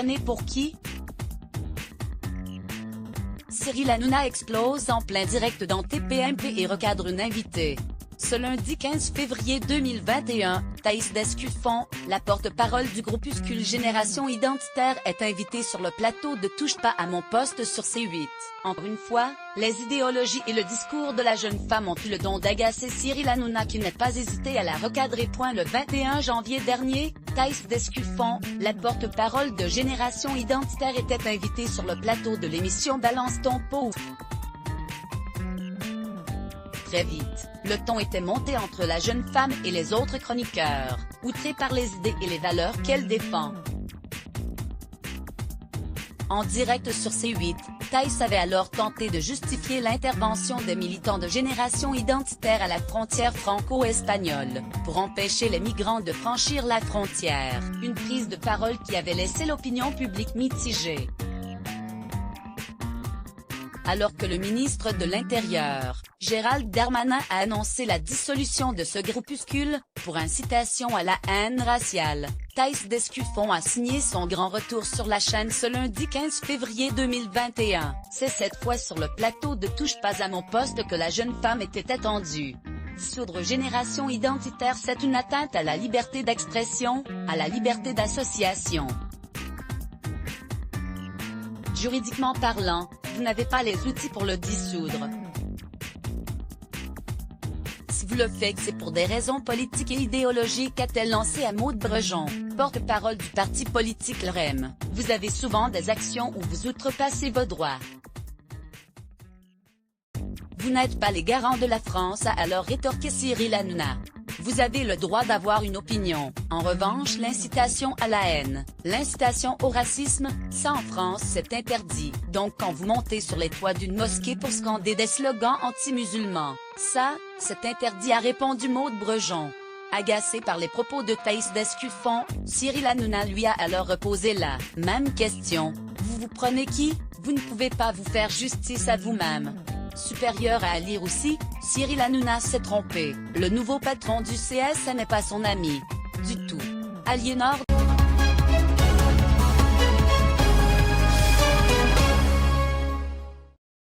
prenez pour qui? Cyril Hanouna explose en plein direct dans TPMP et recadre une invitée. Ce lundi 15 février 2021, Thaïs Descuffon, la porte-parole du groupuscule Génération Identitaire, est invitée sur le plateau de Touche pas à mon poste sur C8. Encore une fois, les idéologies et le discours de la jeune femme ont eu le don d'agacer Cyril Hanouna qui n'a pas hésité à la recadrer. Le 21 janvier dernier, Thaïs Descuffon, la porte-parole de Génération Identitaire, était invitée sur le plateau de l'émission Balance ton pot. Très vite, le ton était monté entre la jeune femme et les autres chroniqueurs, outrés par les idées et les valeurs qu'elle défend. En direct sur C8, Thaïs avait alors tenté de justifier l'intervention des militants de Génération Identitaire à la frontière franco-espagnole, pour empêcher les migrants de franchir la frontière, une prise de parole qui avait laissé l'opinion publique mitigée. Alors que le ministre de l'Intérieur, Gérald Darmanin, a annoncé la dissolution de ce groupuscule, pour incitation à la haine raciale, Thaïs Descuffon a signé son grand retour sur la chaîne ce lundi 15 février 2021. C'est cette fois sur le plateau de Touche pas à mon poste que la jeune femme était attendue. Dissoudre Génération Identitaire, c'est une atteinte à la liberté d'expression, à la liberté d'association. Juridiquement parlant, vous n'avez pas les outils pour le dissoudre. Si vous le faites, c'est pour des raisons politiques et idéologiques, a-t-elle lancé à Maude Brejon, porte-parole du parti politique LREM. Vous avez souvent des actions où vous outrepassez vos droits. Vous n'êtes pas les garants de la France, a alors rétorqué Cyril Hanouna. Vous avez le droit d'avoir une opinion. En revanche, l'incitation à la haine, l'incitation au racisme, ça en France c'est interdit. Donc quand vous montez sur les toits d'une mosquée pour scander des slogans anti-musulmans, ça, c'est interdit, a répondu Maude Brejon. Agacé par les propos de Thaïs Descuffon, Cyril Hanouna lui a alors reposé la même question. Vous vous prenez qui? Vous ne pouvez pas vous faire justice à vous-même. Supérieur à lire aussi, Cyril Hanouna s'est trompé. Le nouveau patron du CS n'est pas son ami. Du tout. Aliénor.